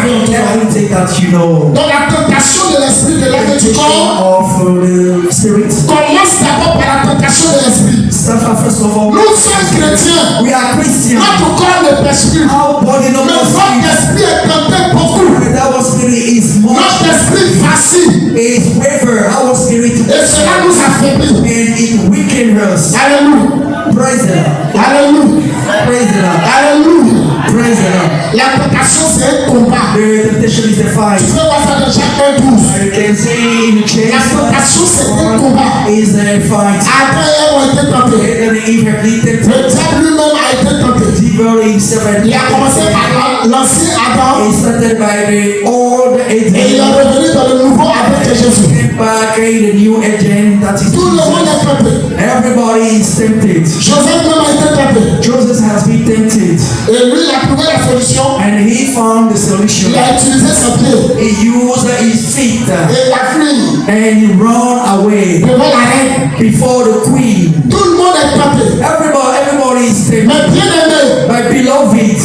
savez en tout cas. Everything that you know. Donc la tentation de l'esprit de l'âme et du corps Of the spirit. commence d'abord par la tentation de l'esprit. Start first of all. Nous sommes chrétiens. We are Christians. Notre corps ne pêche plus. Our body no Mais more votre sin. esprit est tenté beaucoup. And our spirit is more. Notre esprit vacille. Is waver. Our spirit. Et cela nous affaiblit. And it weakens us. Alléluia. Praise the Lord. Alléluia. Praise the Lord. Alléluia. Praise the Lord. La tentation c'est un combat. The temptation is the fight. Tu peux voir ça dans Jacques 1:12. You can say in the chase. La tentation c'est un combat. Is a fight. Adam et Ève ont été tentés. And Eve have been tempted. Le diable lui-même a été tenté. Devil himself had Il a commencé par l'ancien Adam. He started by the old Et il est agent. revenu dans le nouveau avec Jésus. Came back in the new agent that is Tout le monde est tenté. everybody is tempted. Joseph même a été tenté. Joseph has been tempted. Et lui, il a trouvé la solution. And he found the solution. Il a utilisé ses pieds. He used his feet Et il a fui and he ran away devant la reine. before the queen. Tout le monde est tenté. Everybody is tempted. Mais bien aimé, My beloved,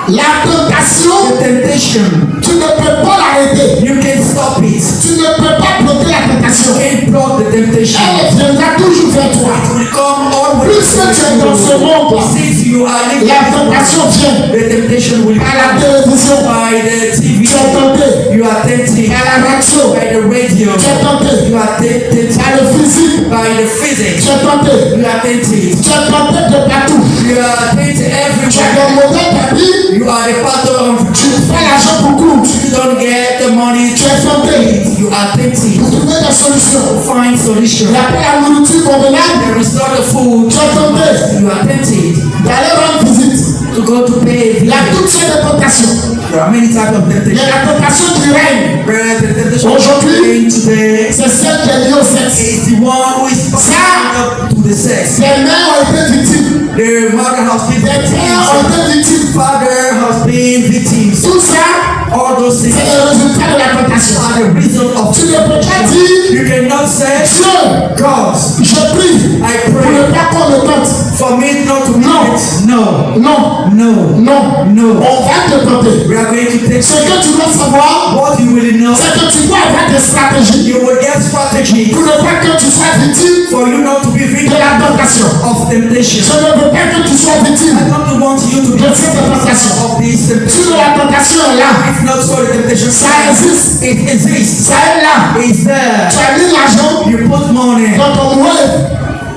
la tentation, the temptation, tu ne peux pas l'arrêter. you can stop it. Tu ne peux pas bloquer la tentation. You can block the temptation. Elle viendra toujours vers toi. It will come always. Plus que tu es dans ce monde, Since you are living, la tentation vient. the temptation will À la come télévision, by the TV. tu es tenté. You are tempted À la radio, by the radio. tu es tenté. You are tempted À le physique, by the physics. tu es tenté. You are tempted. Tu es tenté de partout. You are tempted Tu es everywhere. dans le modèle d'habit. You are the pattern of Tu fais l'argent pour court. you don't get the money Tu es tenté. you are tempted Pour trouver des solutions. to find solution. Il n'y a pas la nourriture convenable. There is not a food. Tu es tenté You are tempted d'aller rendre visite. to go to pay a Il y a visit. toutes sortes de tentations. There are many types of Il y temptation. a la tentation qui règne. Where the temptation Aujourd'hui, today c'est celle qui est liée au sexe. is the one who is up to the sex. Les mères ont été victimes. The mother has been Les pères ont victims. été victimes. Father has been victims. Tout ça, All those things c'est le résultat de la tentation. are the reason of Tu ne peux pas dire, You cannot say, Dieu, God, je prie I pour ne pray pas qu'on me tente. for me not to No. be it. No, Non, no, non, no. on va te tenter. We are going to take Ce que tu dois savoir, what you will know. c'est que tu dois avoir des stratégies You will get strategy pour ne pas que tu sois victime for you not to be de victim la tentation. of temptation. Je ne veux pas que tu sois victime I don't want you to be de cette victim tentation. of this Si temptation. la tentation est là, If not so, the temptation ça existe, it exists. ça est là. It's there. Tu as mis l'argent You put money dans ton web,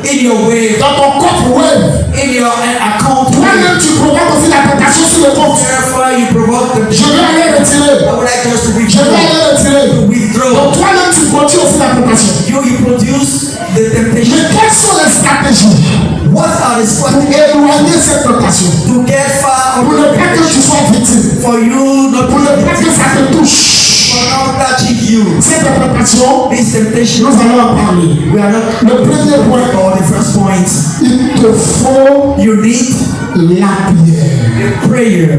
in your way, dans ton coffre web. in your account. Toi-même, tu provoques aussi la tentation sur le compte. Therefore, you provoke the. Je vais aller retirer. I would like us to Je vais aller retirer. withdraw. Donc toi-même, tu produis aussi la tentation. You produce the temptation. Mais quelles sont les stratégies What are the pour strategies éloigner cette tentation? to get far Pour of ne the pas que tu temptation? sois victime. For you not Pour ne pas que ça te touche. for not touching you. Cette tentation, This temptation, nous allons en parler. we are not Le premier point, or the first point. il te faut You need la prière. a prayer.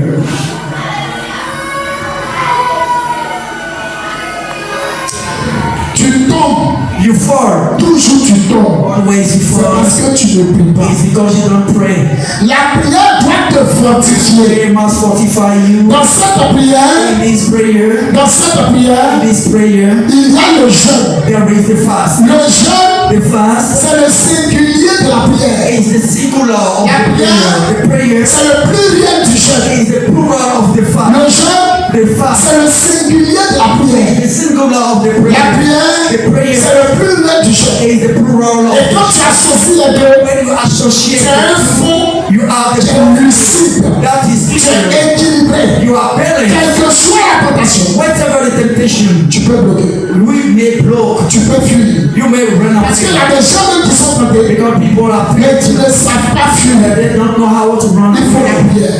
Tu tombes, You fall. toujours tu tombes. Always you C'est fall. parce que tu ne pries pas. It's because you don't pray. La prière doit te fortifier. Prayer must fortify you. Dans cette prière, In this prayer, dans cette prière, in this prayer, il y a le jeûne. there is the fast. Le jeûne, The fast c'est le singulier de la prière. is the singular of the prayer. The prayer C'est le pluriel du jeûne. is the plural of the Le fast. jeûne, The fast c'est le singulier de la prière. is the singular of the La prayer. prière, The prayer c'est le pluriel du jeûne. is the plural of Et quand tu associes les deux, when you associate c'est un fond you are the qui est lucide, that is qui clear. est équilibré. You are balanced. Quelle que soit la tentation, Whatever the temptation, tu peux bloquer. we may block. Tu peux fuir. You may run Parce qu'il y away a des gens même qui sont tentés, because people are mais qui ne savent pas fuir. they don't know how to run Il faut la away. prière.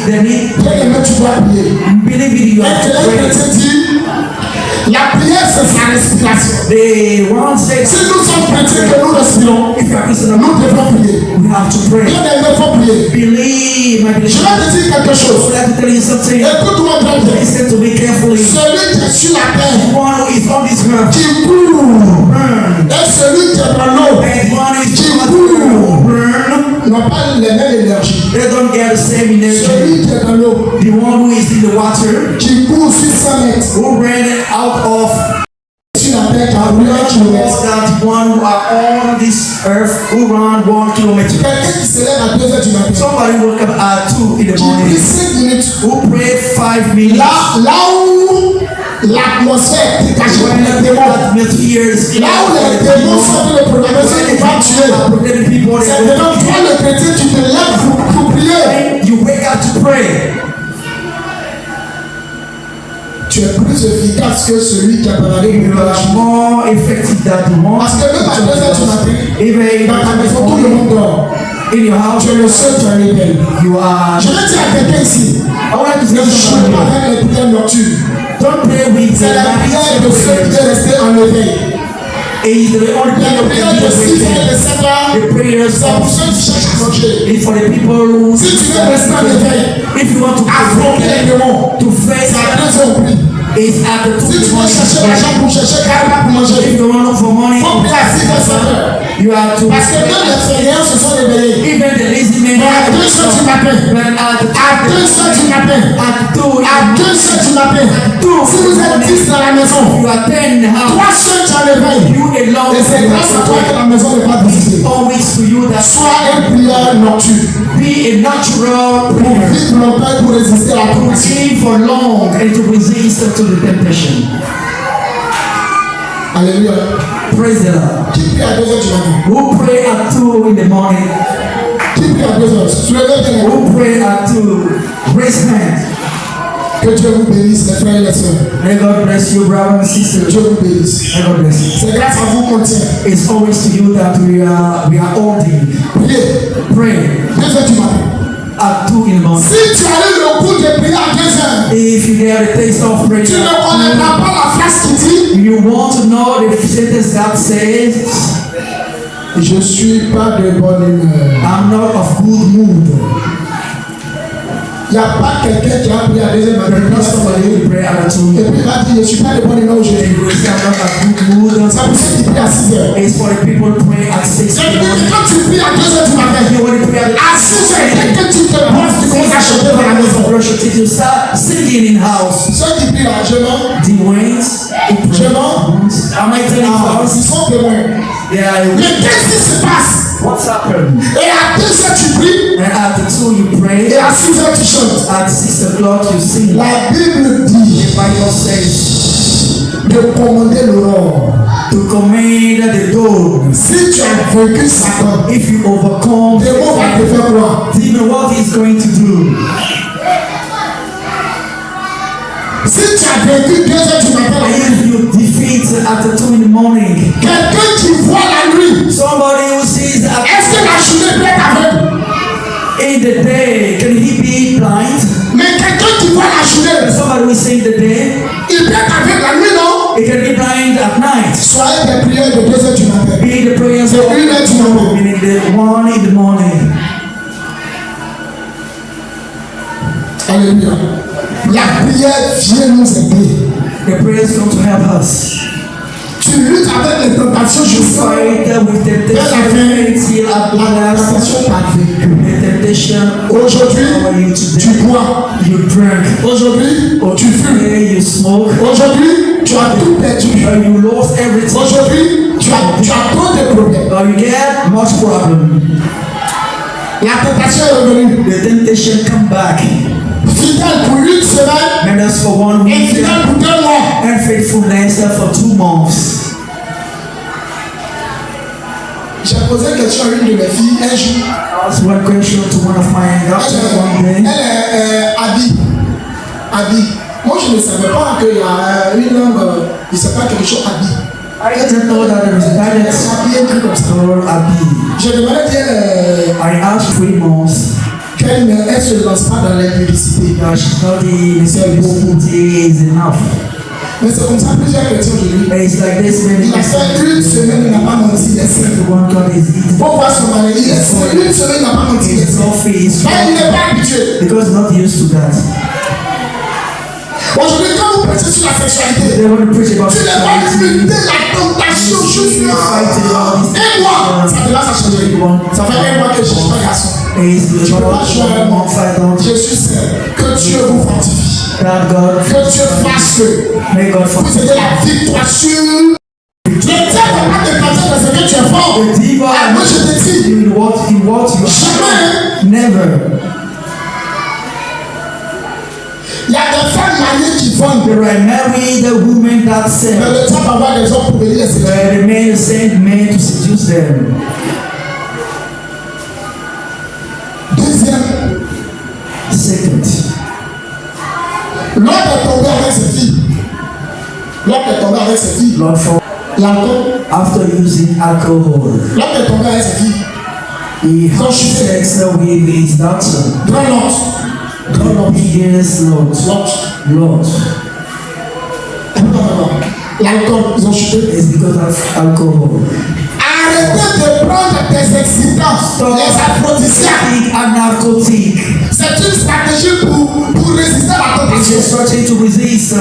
They need Bien aimé, tu dois prier. believe it. You Un have to pray. chrétien dit, la prière c'est sa respiration. The one says, Si nous sommes chrétiens que nous respirons, if you are Christian, nous devons prier. we have to pray. Bien aimé, il faut prier. Believe, my Je beloved. vais te dire quelque I chose. would like to tell you something. Écoute-moi bien bien. Listen to me carefully. Celui qui est sur la terre, One who is on this earth, qui court, burn. et celui qui est dans l'eau, And one is qui on court, burn. n'ont pas les mêmes énergies. They don't get the same energy. Celui qui est dans l'eau, The one who is in the water, qui court sur 100 mètres, who ran out of sur la terre, qui a roulé 1 kilomètre. that one who are on this earth who run 1 kilometer. Quelqu'un qui se lève à 2 heures du matin, Somebody woke up at 2 in the qui prie morning, 5 minutes, who prayed 5 minutes. là où l'atmosphère est cachée When par les the démons, atmosphere is là où les démons sont de programmer ce qui va tuer, people, c'est devant toi le chrétien, tu te lèves pour prier. you wake up to pray. Tu es plus efficace que celui qui a parlé You de la are more effective than the one. Parce que même à 2 heures du matin, Even dans ta maison, tout le monde dort. in your house, Tu es le seul qui en est belle. you are. Je vais dire à quelqu'un ici, I want to ne say joue something. pas avec les prières nocturnes. Don't pray with C'est la prière de ceux qui veulent rester en éveil. Is the only La prayer of prière de 6 heures, de 7 heures, the prayers c'est pour ceux qui cherchent à manger. is for the people who. Si tu veux rester en éveil, If you want to affronter les démons, to c'est face à 2 heures au prix. is at the Si tu veux chercher l'argent pour chercher carrément pour manger, If you want to look for money, il faut prier à 6 heures, 7 heures. you have to. Parce que même les fainéants se sont réveillés. Even the lazy men. Mais à 2 heures du matin, When at à 2 heures du matin, at 2 à 2 heures du matin, si vous êtes 10 dans la maison, you are 10 in the house. 3 seuls qui en éveillent, You alone. et c'est grâce à toi que la maison n'est pas visitée. Always to you that Sois un prière nocturne be a natural pour prayer. vivre longtemps pour résister à la tentation. Live for long and to resist to the temptation. Alléluia. Praise the Lord. Qui prie à 2 heures du matin? Who pray at 2 in the morning? Qui prie à 2 heures? Soulevez bien les mains. Who pray at 2? Raise hand. Que Dieu vous bénisse, les frères et les sœurs. May God bless you, brothers and Que sisters. Dieu vous bénisse. May God bless you. C'est grâce à vous qu'on tient. It's always to you that we are holding. Priez. Pray 2 heures du matin. at 2 in the morning. Si tu as eu le goût de prier à 2 heures, If you get a taste of prayer, tu ne connaîtras pas la phrase qui dit you want to know the sentence that says, je suis pas de bonne humeur. I'm not of good mood. Il n'y a pas quelqu'un qui a prié à 2 heures There's matin not somebody who pray at 2 et puis il va dire je suis pas de bonne humeur aujourd'hui. you say I'm not of good mood. C'est pour ceux qui prient à 6 heures. It's for the people who pray at 6 C'est in the morning. quand tu pries à 2 heures du matin, You want to pray à 6 heures, dès que tu te poses, tu commences à chanter dans la maison. If you start singing in house, Ceux qui prient là, je mens, the wings, je mens, am I telling ils false? sont témoins. Yeah, Mais qu'est-ce qui se passe? what's happened? Et à 2 heures tu pries, And at 2 you pray, et à 6 heures tu chantes. at 6 o'clock you sing. La Bible dit The Bible says de commander l'aurore. to command the dawn. Si tu as vaincu Satan, If you overcome, le mot va te faire quoi? demon, what he's going to do? Si tu as vaincu 2 heures du matin, If you defeat at 2 in the morning, quelqu'un qui voit la nuit, somebody who sees at est-ce que la journée peut être aveugle? in the day, can he be blind? Mais quelqu'un qui voit la journée, Somebody who see the day, il peut être aveugle la nuit, non? he can be blind at night. Soyez des prières de 2 heures du matin. Be the prayers C'est of 1 heure du matin. meaning the 1 in the morning. Alléluia. La prière vient nous aider. The prayers come to help us. Tu luttes avec les tentations You jusqu'à fight with temptation until at la last. tentation t'a vaincu. The temptation Aujourd'hui, over you tu today. bois. You drink. Aujourd'hui, tu fumes. Today you smoke. Aujourd'hui, tu as tout perdu. You lost everything. Aujourd'hui, tu as trop de problèmes. Or you get much problem. La tentation est revenue. The temptation come back. Fidèle pour une semaine, And that's for 1 week. infidèle pour 2 mois. And faithfulness for 2 months. J'ai posé une question à une de mes filles un jour. I asked one question to one of my daughters one Elle day. est habille. Moi, je ne savais pas qu'il y a une langue, il ne sait pas quelque chose habille. I didn't know that there was a Elle dialect est habillée, un truc comme ça. called Abi. J'ai demandé qu'elle I asked 3 months. qu'elle ne se lance pas dans l'impudicité. She thought the necessity is enough. Mais c'est comme ça plusieurs chrétiens aujourd'hui. But it's like this many Il a fait une semaine, il n'a pas menti, il est saint. the one God is eating. Faut voir son mari, il est saint. Une semaine, il n'a pas menti, il est His saint. office Mais il n'est pas habitué. because not used to that. Aujourd'hui, quand vous prêchez sur la sexualité, They want to preach about tu ne vas sexuality. lutter la tentation juste là. Un mois, ça te laisse à changer. Ça fait un mois que je ne cherche pas garçon. is Je peux pas Lord jouer un mot. fight Jésus sait que Dieu vous fortifie. that God, Que Dieu fasse que may God vous forgive. ayez la victoire sur. Le diable va pas te cacher parce que tu es fort. The devil Ah, moi je te dis, in what you are. jamais. Never. Il y a des femmes mariées qui vendent. There are married women that Mais say le diable va avoir des hommes pour venir les séduire. the men send men to seduce them. Deuxième, Second, l'homme est tombé avec ses filles. L'homme est tombé avec ses filles. Lord, for L'alcool. after using alcohol, L'homme est tombé avec ses filles. he had sex with his daughter. Grand Lot. Grand Lot. Yes, Lord. Lot. Lord. L'alcool, ils ont chuté. It's because of alcohol. Arrêtez de prendre des excitants, les aphrodisiaques. Take a narcotic. C'est une stratégie pour résister à la It's tentation. a strategy to resist. Si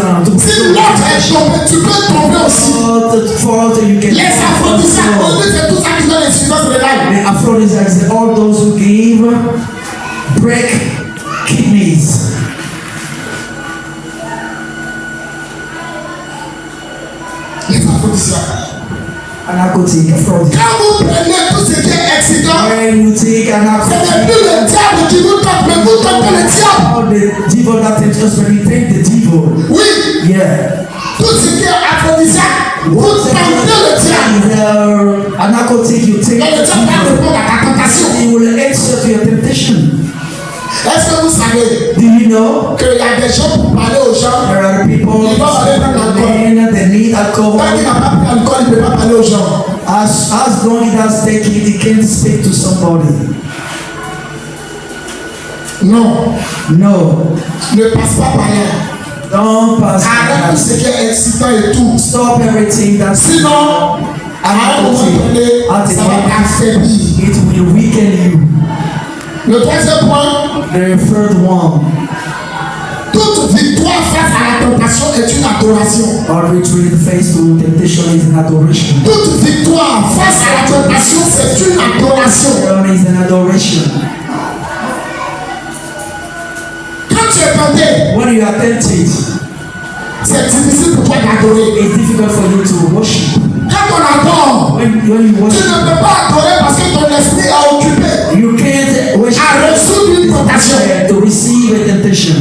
l'autre est tombé, tu peux tomber aussi. For you can. Les aphrodisiaques, aujourd'hui, c'est tout ça qui donne les substances rénales. The aphrodisiacs, all those who give break kidneys. Les aphrodisiaques. A narcotic, aphrodisiac. Quand vous prenez tout ce qui est excitant, When you take a ce n'est narcotic, plus le diable qui vous tente, mais vous tentez le diable. all the devil that tempts us, when we take the devil. Oui, Yeah. tout ce qui est aphrodisiaque, vous tentez le diable. A narcotic, you take Mais le diable va répondre à ta tentation. he will answer to your temptation. Est-ce que vous savez Do you know qu'il y a des gens pour parler aux gens? there are people Ils doivent aller prendre l'alcool. men that need alcohol? Tant qu'il n'a pas pris l'alcool, il ne peut pas parler aux gens. As long as he has taken it, he can't speak to somebody. Non, No. ne passe pas par là. Don't pass Arrête tout ce qui est excitant et tout. Stop everything that's Sinon, à un moment donné, ça va t'affaiblir. it will weaken you. Le troisième point, The third one, toute victoire face à la tentation est une adoration. our retreat face to temptation is an adoration. Toute victoire face à la tentation, c'est une adoration. Prayer is an adoration. Quand tu es tenté, When you are tempted, c'est difficile pour toi d'adorer. it's difficult for you to worship. Quand on adore, When you tu worship, ne peux pas adorer parce que ton esprit est occupé you can't worship à résoudre une tentation. to receive a temptation.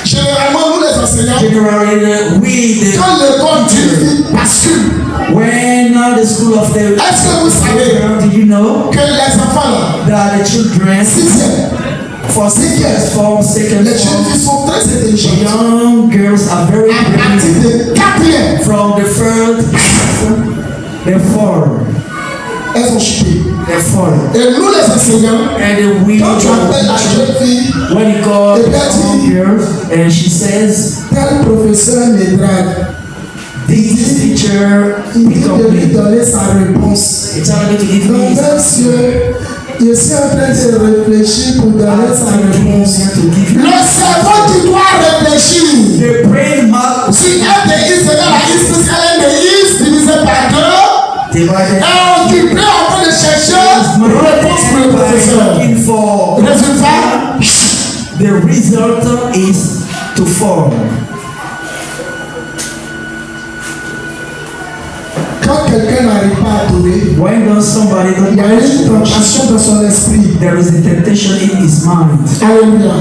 Généralement, nous les enseignants, Generally, we quand l'école d'une vie bascule, when the school of the est-ce que vous savez do you know que les enfants là, that the children sixième, for 6 years, from second les jeunes form, filles sont très intelligentes. young girls are very À partir brilliant. de quatrième, From the third, they fall, elles ont chuté. they fall. Et nous les enseignants, And we quand tu appelles la jeune fille, when you call Et bien young dit- girls, and she says, tel professeur me drague, this teacher il dit pick up de lui me. donner sa réponse. It's telling me to give Donc, me his monsieur, je suis en train de réfléchir pour donner sa réponse. to give you. Le cerveau qui doit réfléchir. The brain must Si 1 de x égale à x plus ln de x divisé par 2 divided est occupé en train de chercher réponse pour le professeur. looking for Résultat, the result is to fall. quand quelqu'un n'arrive pas à adorer, When does somebody il y a une tentation dans son esprit. there is a temptation in his mind. Alléluia.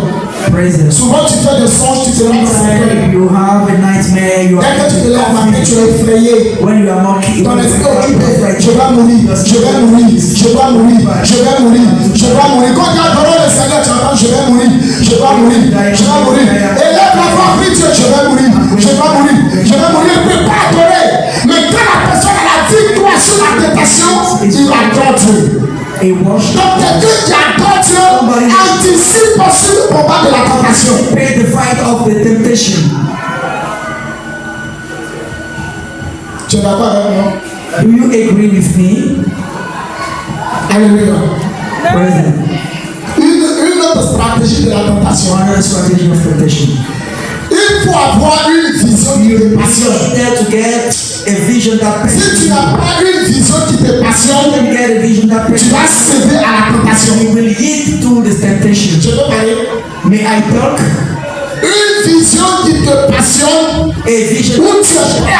Praise him. Souvent tu fais des songes, tu te rends When you have a nightmare, you dès que tu te lèves are matin, tu es effrayé. when you are mocking, Ton when you esprit are occupé, afraid, je vais mourir, je vais mourir, je vais mourir, je vais mourir, je vais mourir. Quand tu adores le Seigneur, tu entends, je vais mourir, je vais mourir, je vais mourir. Et lève la voix, prie Dieu, je vais mourir, je vais mourir, je vais mourir. Il ne peut pas adorer. Mais quand la personne a la victoire sur la tentation, il adore Dieu. a worship. Donc quelqu'un qui adore Dieu anticipe aussi le combat de la tentation. Pay the fight of the temptation. Tu es d'accord avec moi? Do you agree with me? Alléluia. Praise him. Une autre stratégie de la tentation. One strategy of temptation. Il faut avoir une vision vision qui te You passionne. need there to get a vision that Si tu n'as pas une vision qui te passionne, you get a vision that tu vas céder à la tentation. you will yield to this temptation. Je peux parler. May I talk? Une vision qui te passionne, A vision où tu es prêt